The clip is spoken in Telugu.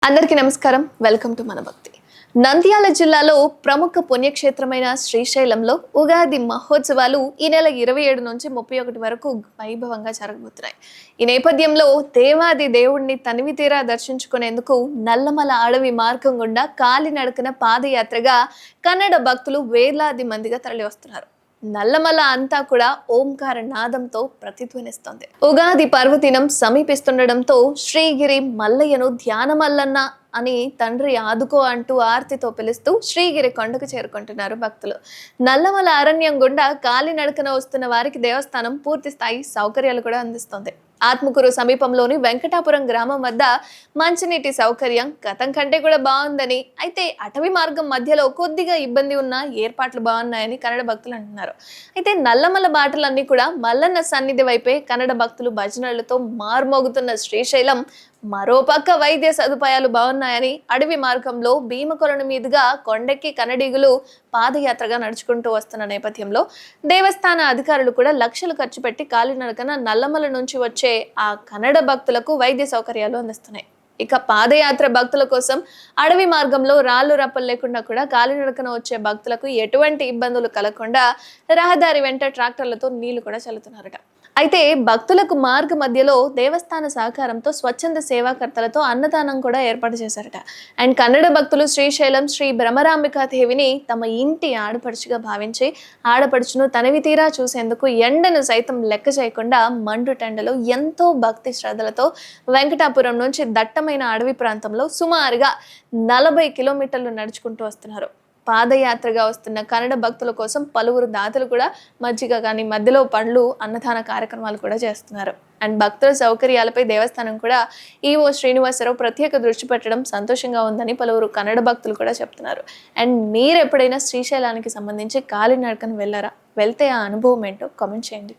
అందరికీ నమస్కారం. వెల్కమ్ టు మన భక్తి. నంద్యాల జిల్లాలో ప్రముఖ పుణ్యక్షేత్రమైన శ్రీశైలంలో ఉగాది మహోత్సవాలు ఈ నెల 27 నుంచి 31 వరకు వైభవంగా జరగబోతున్నాయి. ఈ నేపథ్యంలో దేవాది దేవుణ్ణి తనివి తీరా దర్శించుకునేందుకు నల్లమల అడవి మార్గం గుండా కాలినడకన పాదయాత్రగా కన్నడ భక్తులు వేలాది మందిగా తరలి వస్తున్నారు. నల్లమల అంతా కూడా ఓంకార నాదంతో ప్రతిధ్వనిస్తోంది. ఉగాది పర్వదినం సమీపిస్తుండటంతో శ్రీగిరి మల్లయ్యను ధ్యాన మల్లన్న అని తండ్రి ఆదుకో అంటూ ఆర్తితో పిలుస్తూ శ్రీగిరి కొండకు చేరుకుంటున్నారు భక్తులు. నల్లమల అరణ్యం గుండా కాలినడకన వస్తున్న వారికి దేవస్థానం పూర్తి స్థాయి సౌకర్యాలు కూడా అందిస్తోంది. ఆత్మకూరు సమీపంలోని వెంకటాపురం గ్రామం వద్ద మంచినీటి సౌకర్యం గతం కంటే కూడా బాగుందని, అయితే అటవీ మార్గం మధ్యలో కొద్దిగా ఇబ్బంది ఉన్న ఏర్పాట్లు బాగున్నాయని కన్నడ భక్తులు అంటున్నారు. అయితే నల్లమల బాటలన్నీ కూడా మల్లన్న సన్నిధి వైపే కన్నడ భక్తులు భజనలతో మార్మోగుతున్న శ్రీశైలం మరోపక్క వైద్య సదుపాయాలు బాగున్నాయని, అడవి మార్గంలో భీమకొలను మీదుగా కొండెక్కి కన్నడిగులు పాదయాత్రగా నడుచుకుంటూ వస్తున్న నేపథ్యంలో దేవస్థాన అధికారులు కూడా లక్షలు ఖర్చు పెట్టి కాలినడకన నల్లమల నుంచి వచ్చే ఆ కన్నడ భక్తులకు వైద్య సౌకర్యాలు అందిస్తున్నాయి. ఇక పాదయాత్ర భక్తుల కోసం అడవి మార్గంలో రాళ్ళు రప్పలు లేకుండా కూడా కాలినడకన వచ్చే భక్తులకు ఎటువంటి ఇబ్బందులు కలగకుండా రహదారి వెంట ట్రాక్టర్లతో నీళ్లు కూడా చల్లుతున్నారట. అయితే భక్తులకు మార్గ మధ్యలో దేవస్థాన సహకారంతో స్వచ్ఛంద సేవాకర్తలతో అన్నదానం కూడా ఏర్పాటు చేశారట. అండ్ కన్నడ భక్తులు శ్రీశైలం శ్రీ భ్రమరాంబికా దేవిని తమ ఇంటి ఆడపడుచుగా భావించి ఆడపడుచును తనివి తీరా చూసేందుకు ఎండను సైతం లెక్క చేయకుండా మండు టెండలో ఎంతో భక్తి శ్రద్ధలతో వెంకటాపురం నుంచి దట్టమైన అడవి ప్రాంతంలో సుమారుగా 40 కిలోమీటర్లు నడుచుకుంటూ వస్తున్నారు. పాదయాత్రగా వస్తున్న కన్నడ భక్తుల కోసం పలువురు దాతలు కూడా మజ్జిగ కానీ మధ్యలో పండ్లు అన్నదాన కార్యక్రమాలు కూడా చేస్తున్నారు. అండ్ భక్తుల సౌకర్యాలపై దేవస్థానం కూడా ఈవో శ్రీనివాసరావు ప్రత్యేక దృష్టి పెట్టడం సంతోషంగా ఉందని పలువురు కన్నడ భక్తులు కూడా చెప్తున్నారు. అండ్ మీరు ఎప్పుడైనా శ్రీశైలానికి సంబంధించి కాలినడకన వెళ్ళారా? వెళ్తే ఆ అనుభవం ఏంటో కామెంట్ చేయండి.